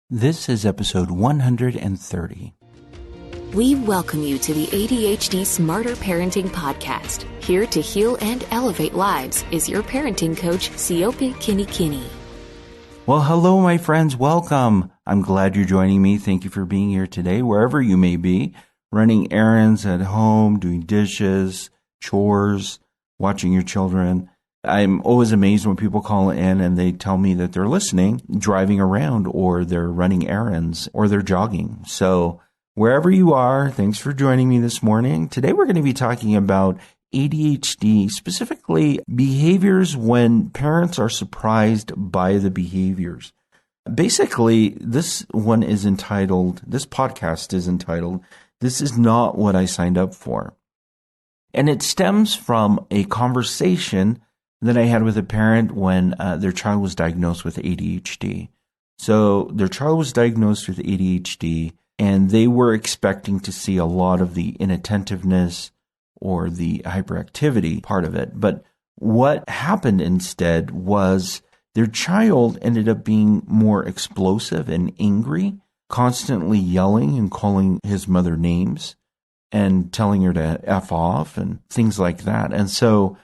This is episode 130. We welcome you to the ADHD Smarter Parenting Podcast. Here to heal and elevate lives is your parenting coach, Siope Kinney. Well, hello, my friends. Welcome. I'm glad you're joining me. Thank you for being here today, wherever you may be, running errands at home, doing dishes, chores, watching your children. I'm always amazed when people call in and they tell me that they're listening, driving around, or they're running errands, or they're jogging. So wherever you are, thanks for joining me this morning. Today we're going to be talking about ADHD, specifically behaviors when parents are surprised by the behaviors. Basically, this podcast is entitled, "This is Not What I Signed Up For." And it stems from a conversation that I had with a parent when their child was diagnosed with ADHD. So their child was diagnosed with ADHD, and they were expecting to see a lot of the inattentiveness or the hyperactivity part of it. But what happened instead was their child ended up being more explosive and angry, constantly yelling and calling his mother names and telling her to F off and things like that. And so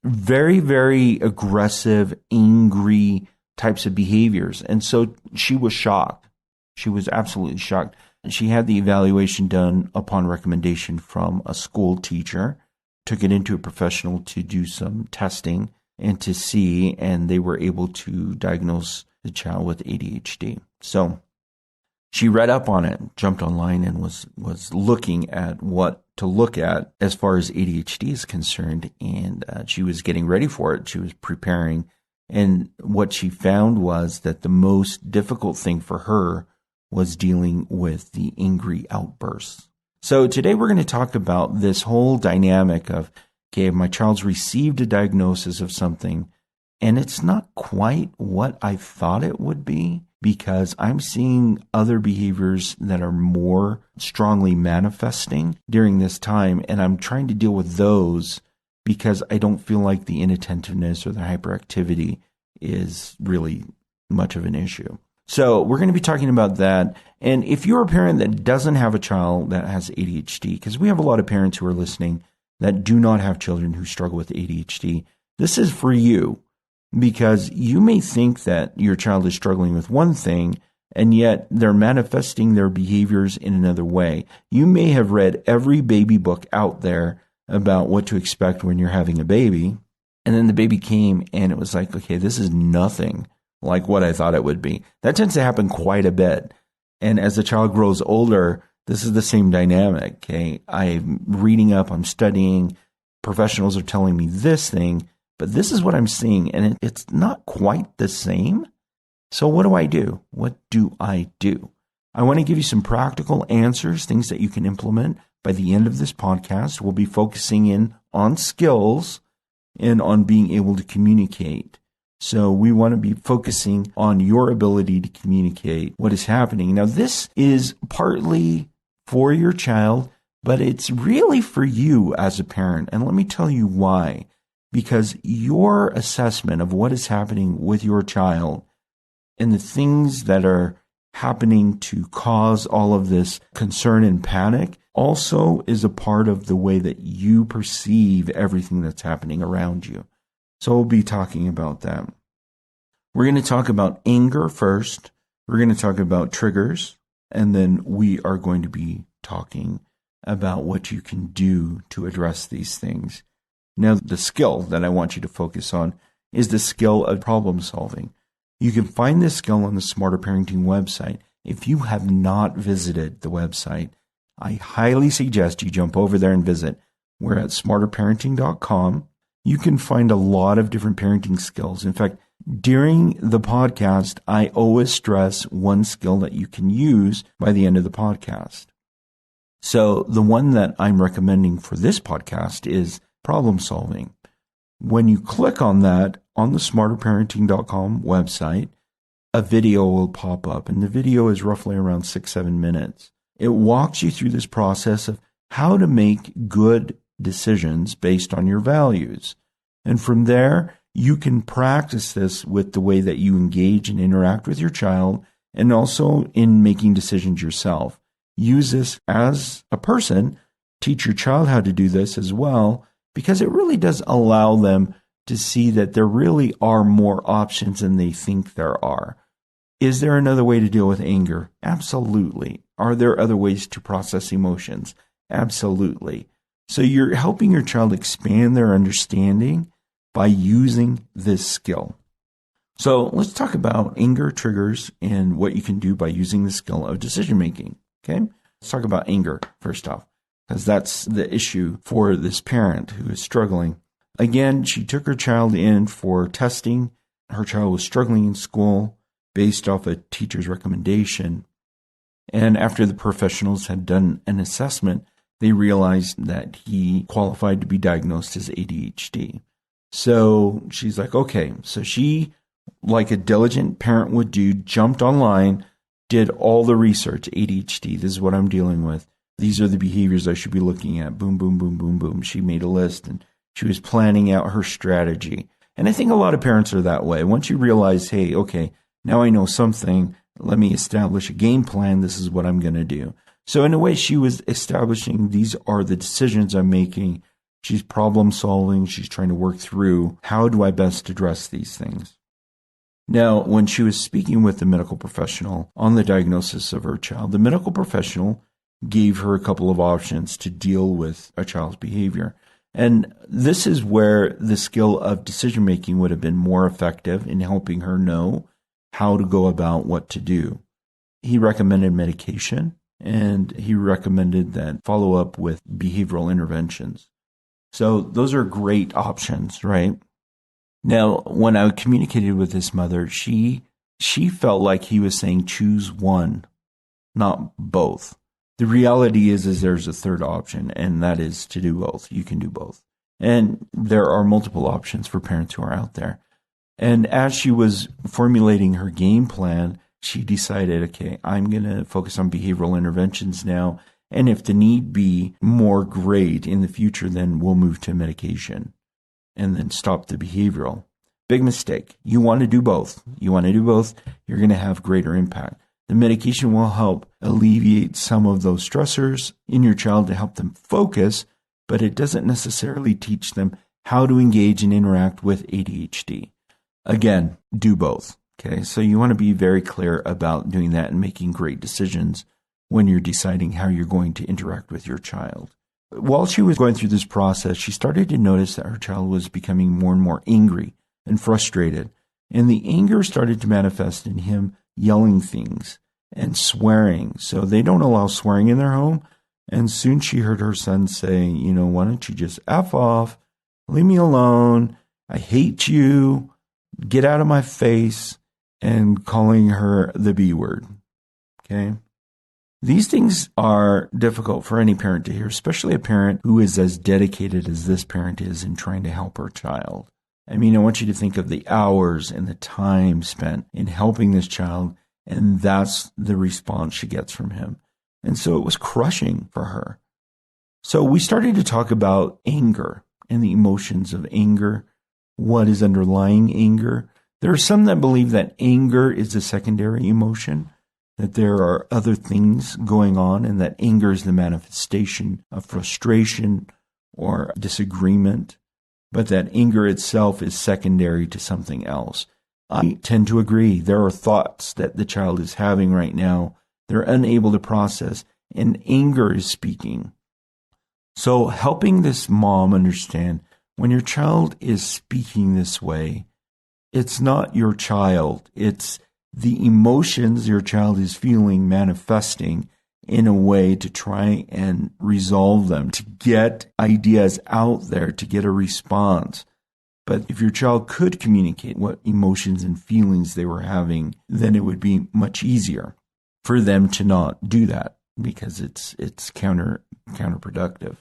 very, very aggressive, angry types of behaviors. And so she was shocked. She was absolutely shocked. She had the evaluation done upon recommendation from a school teacher, took it into a professional to do some testing and to see, and they were able to diagnose the child with ADHD. So she read up on it, jumped online, and was looking at what to look at as far as ADHD is concerned, and she was getting ready for it. She was preparing, and what she found was that the most difficult thing for her was dealing with the angry outbursts. So today we're going to talk about this whole dynamic of, okay, my child's received a diagnosis of something, and it's not quite what I thought it would be, because I'm seeing other behaviors that are more strongly manifesting during this time, and I'm trying to deal with those because I don't feel like the inattentiveness or the hyperactivity is really much of an issue. So we're going to be talking about that. And if you're a parent that doesn't have a child that has ADHD, because we have a lot of parents who are listening that do not have children who struggle with ADHD, this is for you. Because you may think that your child is struggling with one thing, and yet they're manifesting their behaviors in another way. You may have read every baby book out there about what to expect when you're having a baby, and then the baby came and it was like, okay, this is nothing like what I thought it would be. That tends to happen quite a bit. And as the child grows older, this is the same dynamic. Okay, I'm reading up, I'm studying, professionals are telling me this thing, but this is what I'm seeing, and it's not quite the same. So what do I do? What do I do? I want to give you some practical answers, things that you can implement by the end of this podcast. We'll be focusing in on skills and on being able to communicate. So we want to be focusing on your ability to communicate what is happening. Now, this is partly for your child, but it's really for you as a parent. And let me tell you why. Because your assessment of what is happening with your child and the things that are happening to cause all of this concern and panic also is a part of the way that you perceive everything that's happening around you. So we'll be talking about that. We're going to talk about anger first. We're going to talk about triggers. And then we are going to be talking about what you can do to address these things. Now, the skill that I want you to focus on is the skill of problem solving. You can find this skill on the Smarter Parenting website. If you have not visited the website, I highly suggest you jump over there and visit. We're at smarterparenting.com. You can find a lot of different parenting skills. In fact, during the podcast, I always stress one skill that you can use by the end of the podcast. So the one that I'm recommending for this podcast is problem solving. When you click on that on the smarterparenting.com website, a video will pop up, and the video is roughly around 6-7 minutes. It walks you through this process of how to make good decisions based on your values. And from there, you can practice this with the way that you engage and interact with your child and also in making decisions yourself. Use this as a person. Teach your child how to do this as well, because it really does allow them to see that there really are more options than they think there are. Is there another way to deal with anger? Absolutely. Are there other ways to process emotions? Absolutely. So you're helping your child expand their understanding by using this skill. So let's talk about anger triggers and what you can do by using the skill of decision making. Okay? Let's talk about anger first off, because that's the issue for this parent who is struggling. Again, she took her child in for testing. Her child was struggling in school based off a teacher's recommendation. And after the professionals had done an assessment, they realized that he qualified to be diagnosed as ADHD. So she's like, okay. So she, like a diligent parent would do, jumped online, did all the research. ADHD, this is what I'm dealing with. These are the behaviors I should be looking at. Boom, boom, boom, boom, boom. She made a list and she was planning out her strategy. And I think a lot of parents are that way. Once you realize, hey, okay, now I know something, let me establish a game plan. This is what I'm going to do. So in a way, she was establishing these are the decisions I'm making. She's problem solving. She's trying to work through how do I best address these things. Now, when she was speaking with the medical professional on the diagnosis of her child, the medical professional gave her a couple of options to deal with a child's behavior. And this is where the skill of decision making would have been more effective in helping her know how to go about what to do. He recommended medication, and he recommended that follow up with behavioral interventions. So those are great options, right? Now, when I communicated with this mother, she felt like he was saying choose one, not both. The reality is there's a third option, and that is to do both. You can do both. And there are multiple options for parents who are out there. And as she was formulating her game plan, she decided, okay, I'm going to focus on behavioral interventions now. And if the need be more great in the future, then we'll move to medication and then stop the behavioral. Big mistake. You want to do both. You're going to have greater impact. The medication will help alleviate some of those stressors in your child to help them focus, but it doesn't necessarily teach them how to engage and interact with ADHD. Again, do both. Okay, so you want to be very clear about doing that and making great decisions when you're deciding how you're going to interact with your child. While she was going through this process, she started to notice that her child was becoming more and more angry and frustrated. And the anger started to manifest in him yelling things and swearing. So they don't allow swearing in their home. And soon she heard her son say, why don't you just F off, leave me alone, I hate you, get out of my face, and calling her the B word. Okay? These things are difficult for any parent to hear, especially a parent who is as dedicated as this parent is in trying to help her child. I want you to think of the hours and the time spent in helping this child, and that's the response she gets from him. And so it was crushing for her. So we started to talk about anger and the emotions of anger, what is underlying anger. There are some that believe that anger is a secondary emotion, that there are other things going on, and that anger is the manifestation of frustration or disagreement, but that anger itself is secondary to something else. I tend to agree. There are thoughts that the child is having right now they're unable to process, and anger is speaking. So helping this mom understand when your child is speaking this way, it's not your child. It's the emotions your child is feeling manifesting in a way to try and resolve them, to get ideas out there, to get a response. But if your child could communicate what emotions and feelings they were having, then it would be much easier for them to not do that because it's counterproductive.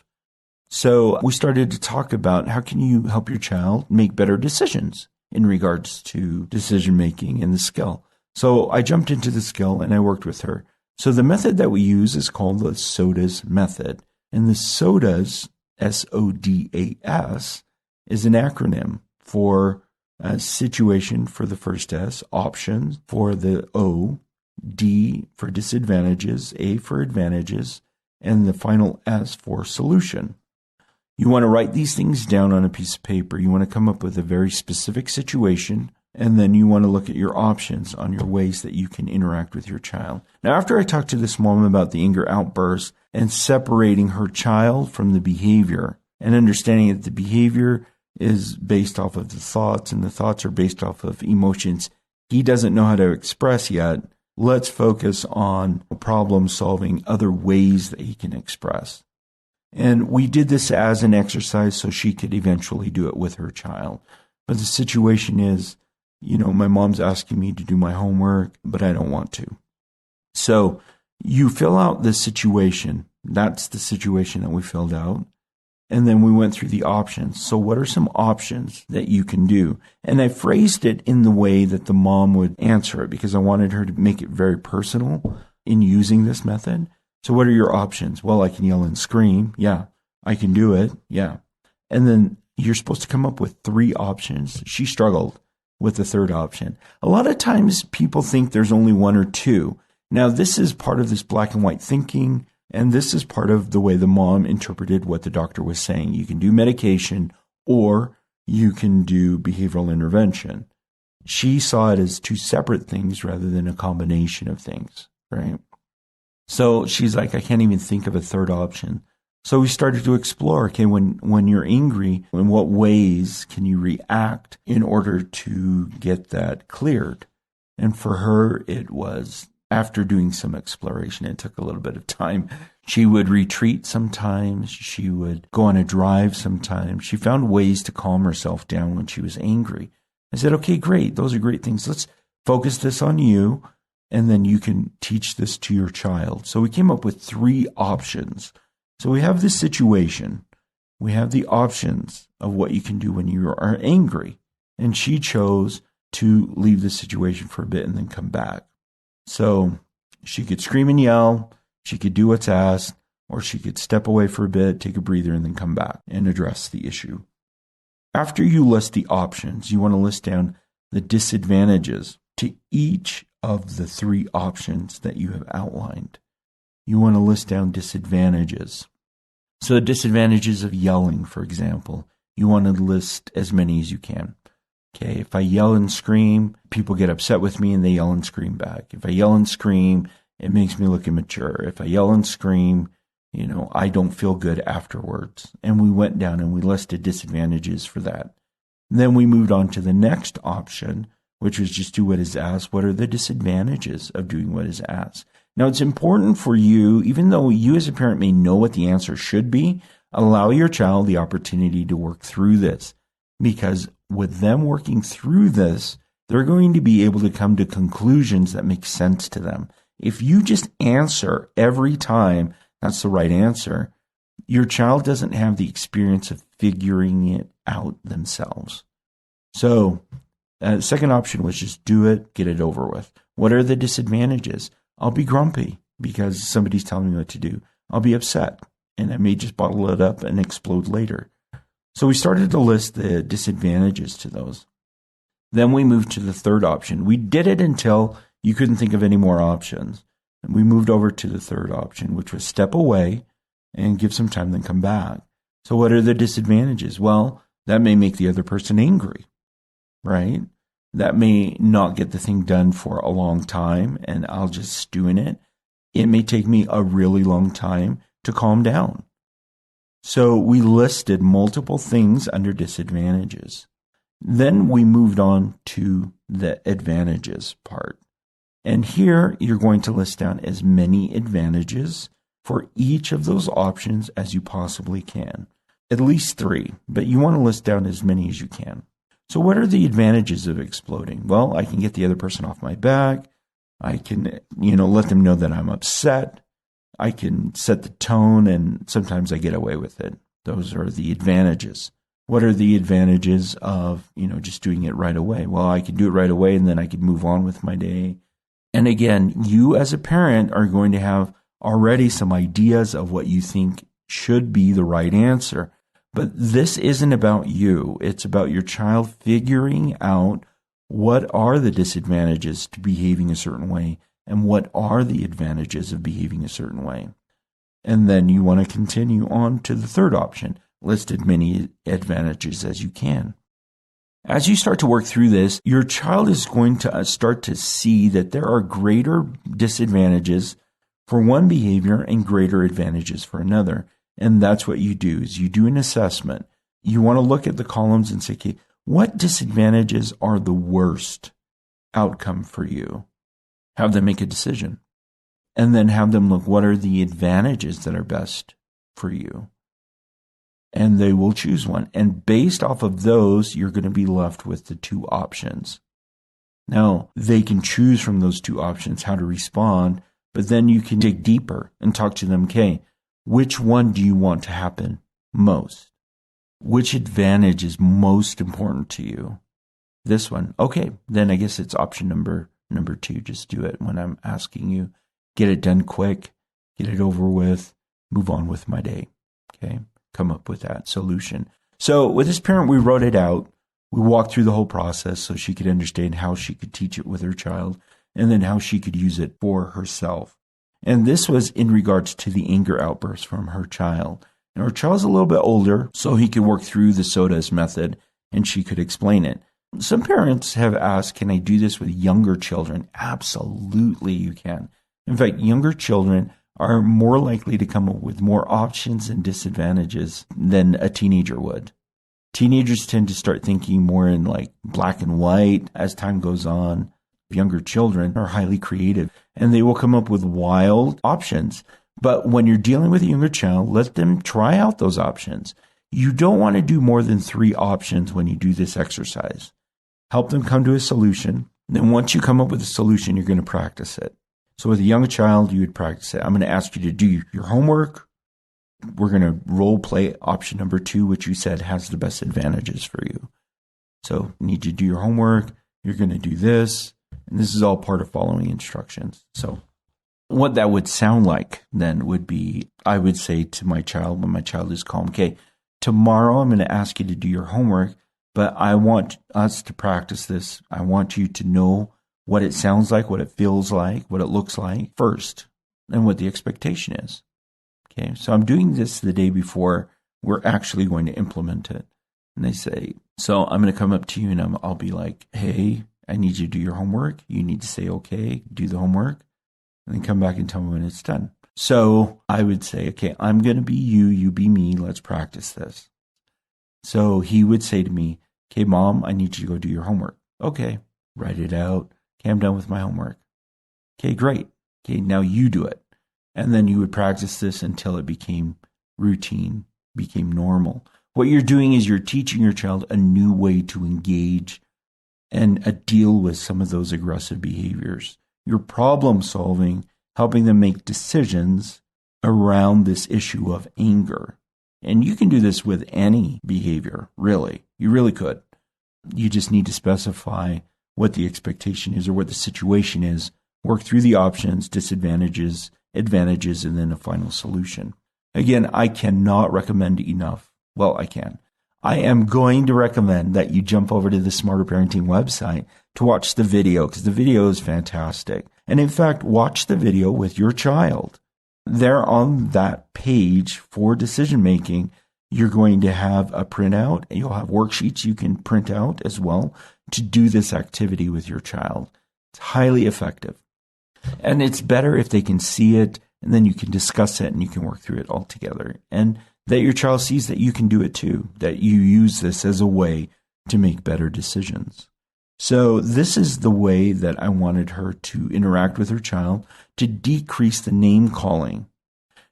So we started to talk about how can you help your child make better decisions in regards to decision making and the skill. So I jumped into the skill and I worked with her. So the method that we use is called the SODAS method. And the SODAS, SODAS, is an acronym for situation for the first S, options for the O, D for disadvantages, A for advantages, and the final S for solution. You want to write these things down on a piece of paper. You want to come up with a very specific situation, and then you want to look at your options on your ways that you can interact with your child. Now, after I talked to this mom about the anger outburst and separating her child from the behavior and understanding that the behavior is based off of the thoughts and the thoughts are based off of emotions he doesn't know how to express yet, let's focus on problem solving, other ways that he can express. And we did this as an exercise so she could eventually do it with her child. But the situation is, my mom's asking me to do my homework, but I don't want to. So you fill out this situation. That's the situation that we filled out. And then we went through the options. So what are some options that you can do? And I phrased it in the way that the mom would answer it because I wanted her to make it very personal in using this method. So what are your options? Well, I can yell and scream. Yeah. I can do it. Yeah. And then you're supposed to come up with 3 options. She struggled with the third option. A lot of times people think there's only 1 or 2. Now, this is part of this black and white thinking. And this is part of the way the mom interpreted what the doctor was saying. You can do medication or you can do behavioral intervention. She saw it as 2 separate things rather than a combination of things, right? So she's like, I can't even think of a third option. So we started to explore, okay, when you're angry, in what ways can you react in order to get that cleared? And for her, it was after doing some exploration. It took a little bit of time. She would retreat sometimes. She would go on a drive sometimes. She found ways to calm herself down when she was angry. I said, okay, great. Those are great things. Let's focus this on you, and then you can teach this to your child. So we came up with 3 options. So we have this situation. We have the options of what you can do when you are angry. And she chose to leave the situation for a bit and then come back. So she could scream and yell, she could do what's asked, or she could step away for a bit, take a breather, and then come back and address the issue. After you list the options, you want to list down the disadvantages to each of the 3 options that you have outlined. You want to list down disadvantages. So the disadvantages of yelling, for example, you want to list as many as you can. Okay, if I yell and scream, people get upset with me and they yell and scream back. If I yell and scream, it makes me look immature. If I yell and scream, I don't feel good afterwards. And we went down and we listed disadvantages for that. Then we moved on to the next option, which was just do what is asked. What are the disadvantages of doing what is asked? Now, it's important for you, even though you as a parent may know what the answer should be, allow your child the opportunity to work through this. Because with them working through this, they're going to be able to come to conclusions that make sense to them. If you just answer every time that's the right answer, your child doesn't have the experience of figuring it out themselves. So, second option was just do it, get it over with. What are the disadvantages? I'll be grumpy because somebody's telling me what to do. I'll be upset, and I may just bottle it up and explode later. So we started to list the disadvantages to those. Then we moved to the third option. We did it until you couldn't think of any more options. And we moved over to the third option, which was step away and give some time, then come back. So what are the disadvantages? Well, that may make the other person angry, right? That may not get the thing done for a long time, and I'll just stew in it. It may take me a really long time to calm down. So we listed multiple things under disadvantages. Then we moved on to the advantages part. And here you're going to list down as many advantages for each of those options as you possibly can. At least 3, but you want to list down as many as you can. So what are the advantages of exploding? Well, I can get the other person off my back. I can, let them know that I'm upset. I can set the tone, and sometimes I get away with it. Those are the advantages. What are the advantages of, just doing it right away? Well, I can do it right away, and then I can move on with my day. And again, you as a parent are going to have already some ideas of what you think should be the right answer. But this isn't about you. It's about your child figuring out what are the disadvantages to behaving a certain way and what are the advantages of behaving a certain way. And then you want to continue on to the third option, list as many advantages as you can. As you start to work through this, your child is going to start to see that there are greater disadvantages for one behavior and greater advantages for another. And that's what you do, is you do an assessment. You want to look at the columns and say, okay, what disadvantages are the worst outcome for you? Have them make a decision. And then have them look, what are the advantages that are best for you? And they will choose one. And based off of those, you're going to be left with the two options. Now, they can choose from those two options how to respond, but then you can dig deeper and talk to them, okay, which one do you want to happen most? Which advantage is most important to you? This one. Okay, then I guess it's option number 2. Just do it when I'm asking you. Get it done quick, get it over with, move on with my day. Okay, come up with that solution. So with this parent, we wrote it out. We walked through the whole process so she could understand how she could teach it with her child and then how she could use it for herself. And this was in regards to the anger outburst from her child. And her child's a little bit older, so he could work through the SOTAS method and she could explain it. Some parents have asked, can I do this with younger children? Absolutely, you can. In fact, younger children are more likely to come up with more options and disadvantages than a teenager would. Teenagers tend to start thinking more in like black and white as time goes on. Younger children are highly creative and they will come up with wild options. But when you're dealing with a younger child, let them try out those options. You don't want to do more than 3 options when you do this exercise. Help them come to a solution. Then once you come up with a solution, you're going to practice it. So with a young child, you would practice it. I'm going to ask you to do your homework. We're going to role play option number 2, which you said has the best advantages for you. So you need you to do your homework. You're going to do this. And this is all part of following instructions. So what that would sound like then would be, I would say to my child, when my child is calm, okay, tomorrow I'm going to ask you to do your homework, but I want us to practice this. I want you to know what it sounds like, what it feels like, what it looks like first, and what the expectation is. Okay, so I'm doing this the day before we're actually going to implement it. And they say, so I'm going to come up to you and I'll be like, hey, I need you to do your homework. You need to say, okay, do the homework, and then come back and tell me when it's done. So I would say, okay, I'm going to be you, you be me. Let's practice this. So he would say to me, okay, Mom, I need you to go do your homework. Okay, write it out. Okay, I'm done with my homework. Okay, great. Okay, now you do it. And then you would practice this until it became routine, became normal. What you're doing is you're teaching your child a new way to engage and deal with some of those aggressive behaviors. You're problem solving, helping them make decisions around this issue of anger. And you can do this with any behavior, really. You really could. You just need to specify what the expectation is or what the situation is, work through the options, disadvantages, advantages, and then a final solution. Again, I cannot recommend enough. Well, I can. I am going to recommend that you jump over to the Smarter Parenting website to watch the video because the video is fantastic. And in fact, watch the video with your child. There on that page for decision making, you're going to have a printout and you'll have worksheets you can print out as well to do this activity with your child. It's highly effective. And it's better if they can see it and then you can discuss it and you can work through it all together. And that your child sees that you can do it too, that you use this as a way to make better decisions. So this is the way that I wanted her to interact with her child to decrease the name calling.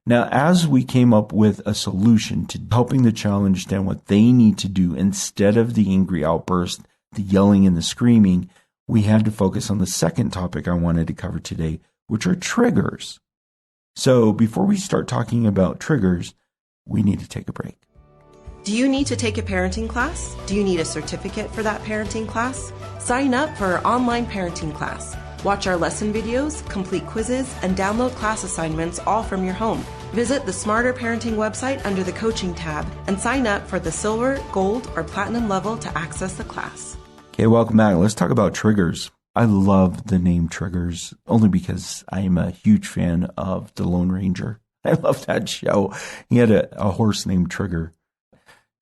Now, as we came up with a solution to helping the child understand what they need to do instead of the angry outburst, the yelling and the screaming, we had to focus on the second topic I wanted to cover today, which are triggers. So before we start talking about triggers, we need to take a break. Do you need to take a parenting class? Do you need a certificate for that parenting class? Sign up for our online parenting class. Watch our lesson videos, complete quizzes, and download class assignments all from your home. Visit the Smarter Parenting website under the Coaching tab and sign up for the Silver, Gold, or Platinum level to access the class. Okay, welcome back. Let's talk about triggers. I love the name Triggers only because I am a huge fan of The Lone Ranger. I love that show. He had a horse named Trigger.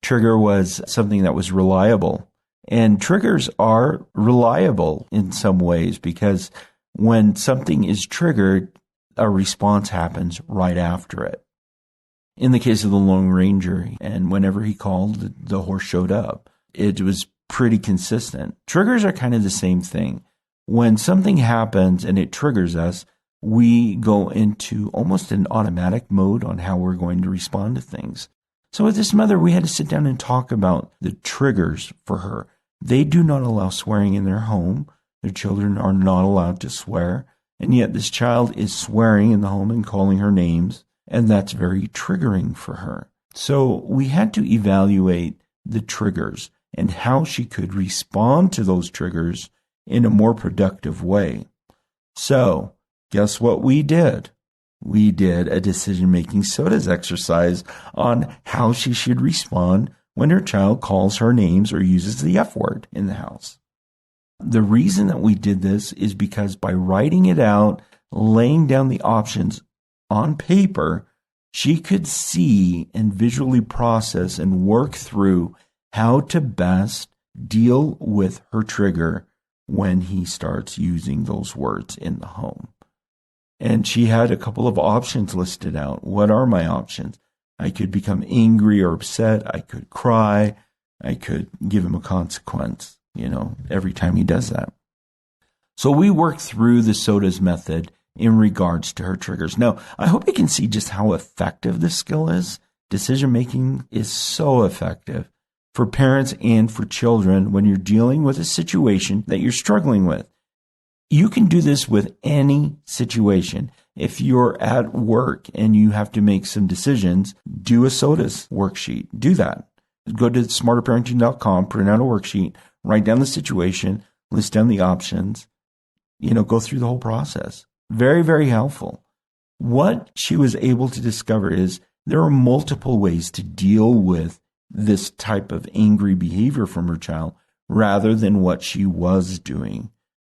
Trigger was something that was reliable. And triggers are reliable in some ways because when something is triggered, a response happens right after it. In the case of the Lone Ranger, and whenever he called, the horse showed up. It was pretty consistent. Triggers are kind of the same thing. When something happens and it triggers us, we go into almost an automatic mode on how we're going to respond to things. So with this mother, we had to sit down and talk about the triggers for her. They do not allow swearing in their home. Their children are not allowed to swear. And yet this child is swearing in the home and calling her names. And that's very triggering for her. So we had to evaluate the triggers and how she could respond to those triggers in a more productive way. So guess what we did? We did a decision-making SOTAS exercise on how she should respond when her child calls her names or uses the F word in the house. The reason that we did this is because by writing it out, laying down the options on paper, she could see and visually process and work through how to best deal with her trigger when he starts using those words in the home. And she had a couple of options listed out. What are my options? I could become angry or upset. I could cry. I could give him a consequence, every time he does that. So we worked through the SOTAS method in regards to her triggers. Now, I hope you can see just how effective this skill is. Decision-making is so effective for parents and for children when you're dealing with a situation that you're struggling with. You can do this with any situation. If you're at work and you have to make some decisions, do a SOTAS worksheet. Do that. Go to smarterparenting.com, print out a worksheet, write down the situation, list down the options, go through the whole process. Very, very helpful. What she was able to discover is there are multiple ways to deal with this type of angry behavior from her child rather than what she was doing,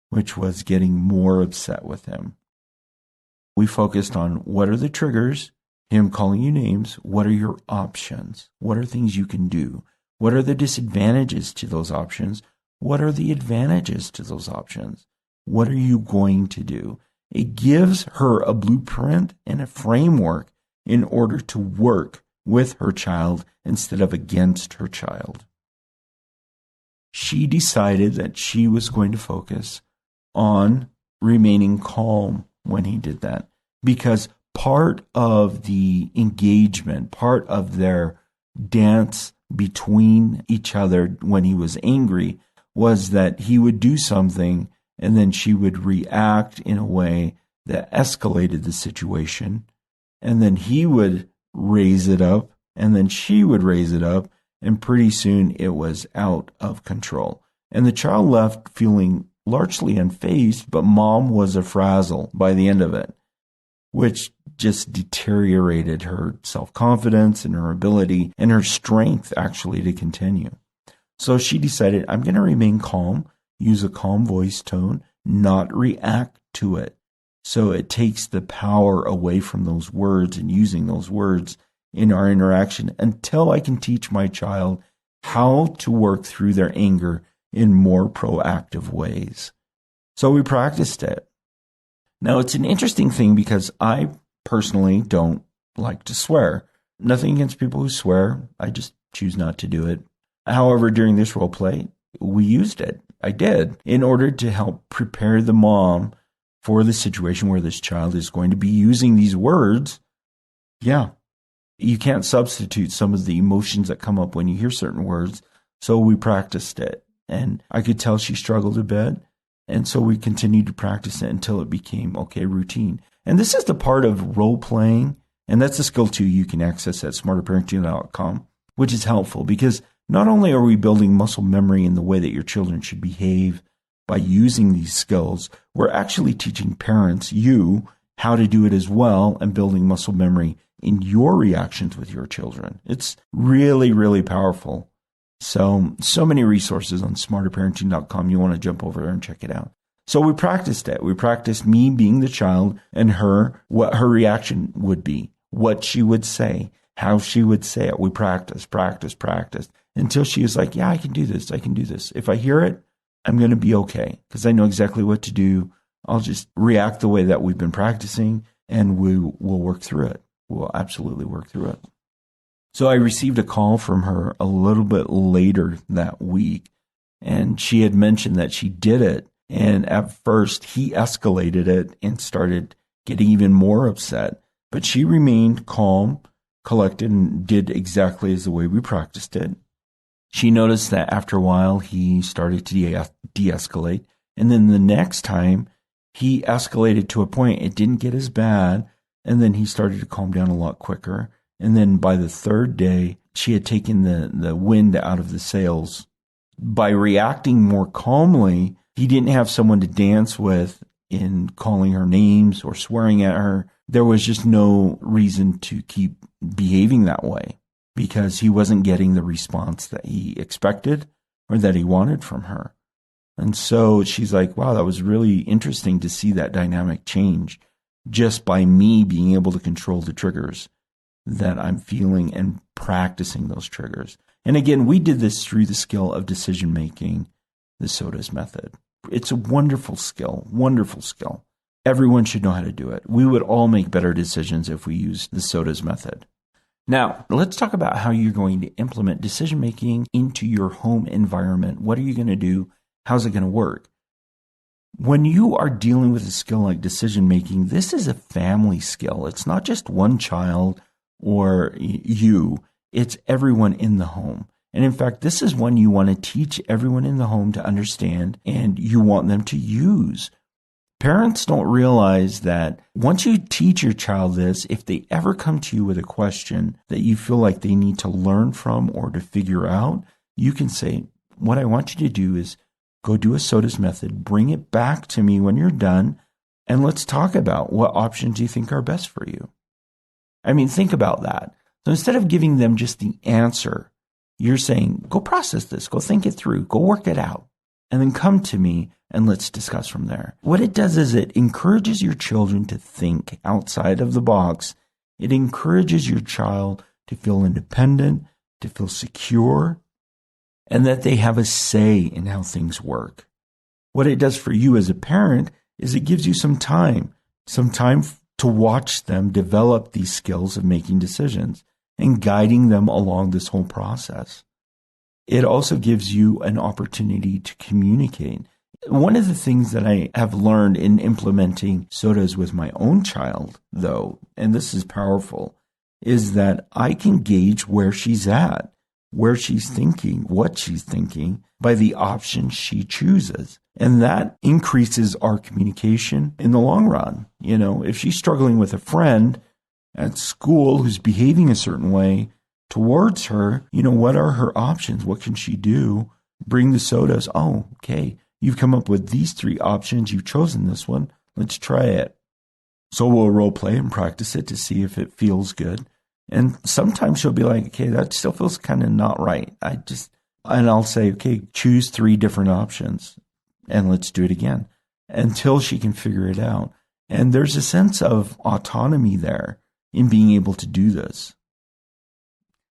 which was getting more upset with him. We focused on what are the triggers, him calling you names, what are your options, what are things you can do, what are the disadvantages to those options, what are the advantages to those options, what are you going to do. It gives her a blueprint and a framework in order to work with her child instead of against her child. She decided that she was going to focus on remaining calm when he did that, because part of the engagement, part of their dance between each other when he was angry was that he would do something and then she would react in a way that escalated the situation, and then he would raise it up and then she would raise it up, and pretty soon it was out of control. And the child left feeling largely unfazed, but mom was a frazzle by the end of it, which just deteriorated her self-confidence and her ability and her strength actually to continue. So she decided, I'm going to remain calm, use a calm voice tone, not react to it. So it takes the power away from those words and using those words in our interaction until I can teach my child how to work through their anger in more proactive ways. So we practiced it. Now, it's an interesting thing because I personally don't like to swear. Nothing against people who swear. I just choose not to do it. However, during this role play, we used it. I did, in order to help prepare the mom for the situation where this child is going to be using these words. Yeah, you can't substitute some of the emotions that come up when you hear certain words. So we practiced it. And I could tell she struggled a bit. And so we continued to practice it until it became, routine. And this is the part of role playing. And that's a skill too you can access at smarterparenting.com, which is helpful because not only are we building muscle memory in the way that your children should behave by using these skills, we're actually teaching parents, you, how to do it as well and building muscle memory in your reactions with your children. It's really, really powerful. So many resources on smarterparenting.com. You want to jump over there and check it out. So we practiced it. We practiced me being the child and her, what her reaction would be, what she would say, how she would say it. We practiced until she was like, yeah, I can do this. I can do this. If I hear it, I'm going to be okay because I know exactly what to do. I'll just react the way that we've been practicing and we will work through it. We'll absolutely work through it. So I received a call from her a little bit later that week, and she had mentioned that she did it. And at first, he escalated it and started getting even more upset. But she remained calm, collected, and did exactly as the way we practiced it. She noticed that after a while, he started to de-escalate. And then the next time, he escalated to a point, it didn't get as bad. And then he started to calm down a lot quicker. And then by the third day, she had taken the wind out of the sails. By reacting more calmly, he didn't have someone to dance with in calling her names or swearing at her. There was just no reason to keep behaving that way because he wasn't getting the response that he expected or that he wanted from her. And so she's like, wow, that was really interesting to see that dynamic change just by me being able to control the triggers that I'm feeling and practicing those triggers. And again, we did this through the skill of decision making, the SOTAS method. It's a wonderful skill, wonderful skill. Everyone should know how to do it. We would all make better decisions if we used the SOTAS method. Now, let's talk about how you're going to implement decision making into your home environment. What are you going to do? How's it going to work? When you are dealing with a skill like decision making, this is a family skill. It's not just one child or you. It's everyone in the home. And in fact, this is one you want to teach everyone in the home to understand and you want them to use. Parents don't realize that once you teach your child this, if they ever come to you with a question that you feel like they need to learn from or to figure out, you can say, what I want you to do is go do a SOTAS method, bring it back to me when you're done, and let's talk about what options you think are best for you. I mean, think about that. So instead of giving them just the answer, you're saying, go process this, go think it through, go work it out, and then come to me and let's discuss from there. What it does is it encourages your children to think outside of the box. It encourages your child to feel independent, to feel secure, and that they have a say in how things work. What it does for you as a parent is it gives you some time to watch them develop these skills of making decisions and guiding them along this whole process. It also gives you an opportunity to communicate. One of the things that I have learned in implementing SOTAS with my own child, though, and this is powerful, is that I can gauge where she's at, where she's thinking, what she's thinking by the options she chooses. And that increases our communication in the long run. You know, if she's struggling with a friend at school who's behaving a certain way towards her, you know, what are her options? What can she do? Bring the SOTAS. Oh, okay. You've come up with these three options. You've chosen this one. Let's try it. So we'll role play and practice it to see if it feels good. And sometimes she'll be like, okay, that still feels kind of not right. And I'll say, okay, choose three different options and let's do it again until she can figure it out. And there's a sense of autonomy there in being able to do this.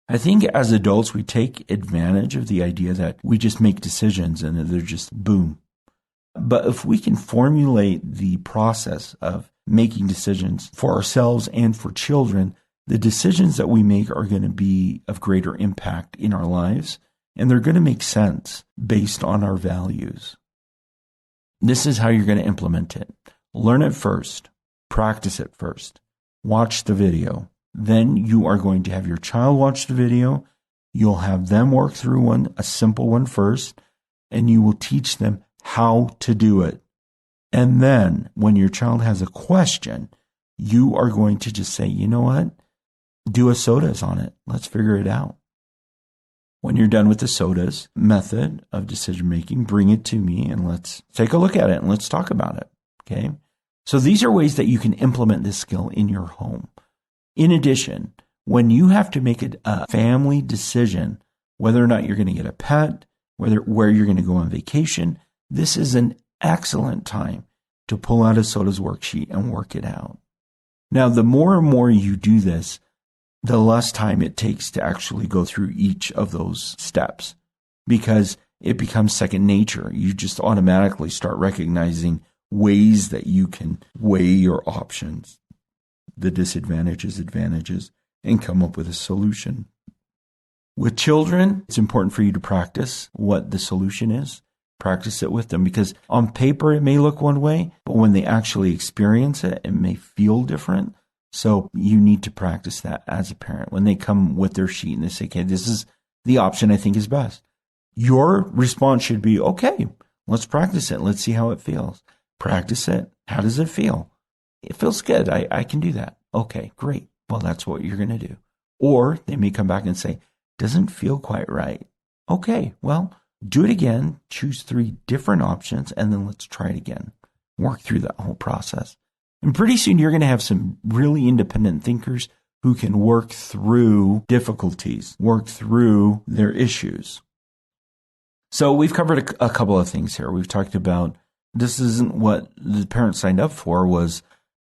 I think as adults, we take advantage of the idea that we just make decisions and they're just boom. But if we can formulate the process of making decisions for ourselves and for children, the decisions that we make are going to be of greater impact in our lives, and they're going to make sense based on our values. This is how you're going to implement it. Learn it first. Practice it first. Watch the video. Then you are going to have your child watch the video. You'll have them work through a simple one first, and you will teach them how to do it. And then when your child has a question, you are going to just say, you know what? Do a SOTAS on it. Let's figure it out. When you're done with the SOTAS method of decision making, bring it to me and let's take a look at it and let's talk about it. Okay? So these are ways that you can implement this skill in your home. In addition, when you have to make a family decision, whether or not you're going to get a pet, where you're going to go on vacation, this is an excellent time to pull out a SOTAS worksheet and work it out. Now, the more and more you do this, the less time it takes to actually go through each of those steps, because it becomes second nature. You just automatically start recognizing ways that you can weigh your options, the disadvantages, advantages, and come up with a solution. With children, it's important for you to practice what the solution is. Practice it with them, because on paper it may look one way, but when they actually experience it, it may feel different. So you need to practice that as a parent. When they come with their sheet and they say, okay, this is the option I think is best, your response should be, okay, let's practice it. Let's see how it feels. Practice it. How does it feel? It feels good. I can do that. Okay, great. Well, that's what you're going to do. Or they may come back and say, doesn't feel quite right. Okay, well, do it again. Choose 3 different options, and then let's try it again. Work through that whole process. And pretty soon you're going to have some really independent thinkers who can work through difficulties, work through their issues. So we've covered a couple of things here. We've talked about this isn't what the parent signed up for, was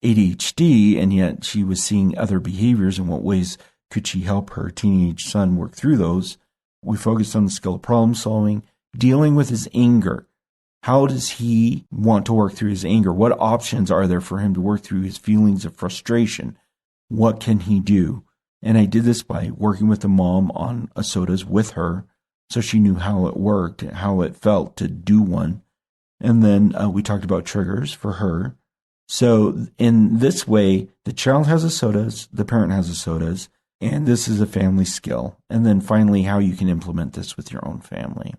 ADHD, and yet she was seeing other behaviors. In what ways could she help her teenage son work through those? We focused on the skill of problem solving, dealing with his anger. How does he want to work through his anger? What options are there for him to work through his feelings of frustration? What can he do? And I did this by working with the mom on a SOTAS with her, so she knew how it worked, how it felt to do one. And then we talked about triggers for her. So in this way, the child has a SOTAS, the parent has a SOTAS, and this is a family skill. And then finally, how you can implement this with your own family.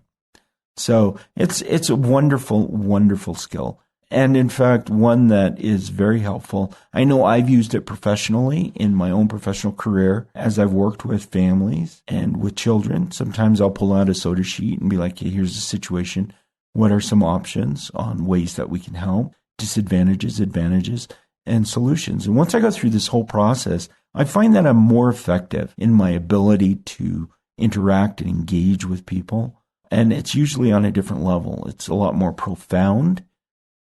So it's a wonderful, wonderful skill. And in fact, one that is very helpful. I know I've used it professionally in my own professional career as I've worked with families and with children. Sometimes I'll pull out a SOTA sheet and be like, hey, here's the situation. What are some options on ways that we can help? Disadvantages, advantages, and solutions. And once I go through this whole process, I find that I'm more effective in my ability to interact and engage with people. And it's usually on a different level. It's a lot more profound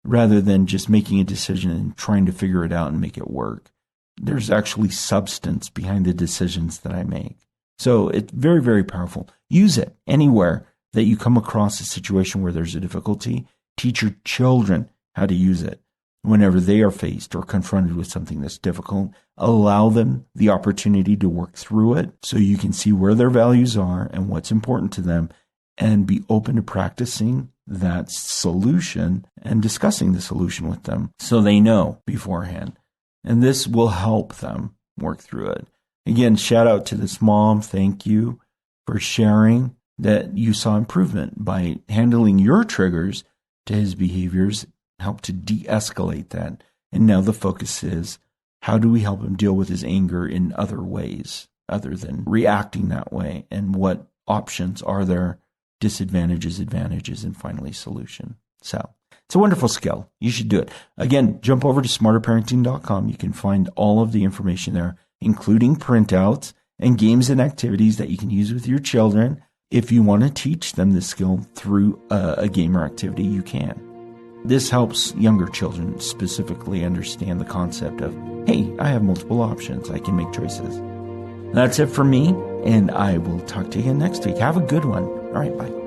rather than just making a decision and trying to figure it out and make it work. There's actually substance behind the decisions that I make. So it's very, very powerful. Use it anywhere that you come across a situation where there's a difficulty. Teach your children how to use it whenever they are faced or confronted with something that's difficult. Allow them the opportunity to work through it so you can see where their values are and what's important to them, and be open to practicing that solution and discussing the solution with them so they know beforehand. And this will help them work through it. Again, shout out to this mom. Thank you for sharing that you saw improvement by handling your triggers to his behaviors, help to de-escalate that. And now the focus is, how do we help him deal with his anger in other ways other than reacting that way? And what options are there? Disadvantages, advantages, and finally solution. So it's a wonderful skill. You should do it. Again, jump over to smarterparenting.com. You can find all of the information there, including printouts and games and activities that you can use with your children. If you want to teach them this skill through a game or activity, you can. This helps younger children specifically understand the concept of, hey, I have multiple options. I can make choices. That's it for me, and I will talk to you again next week. Have a good one. All right, bye.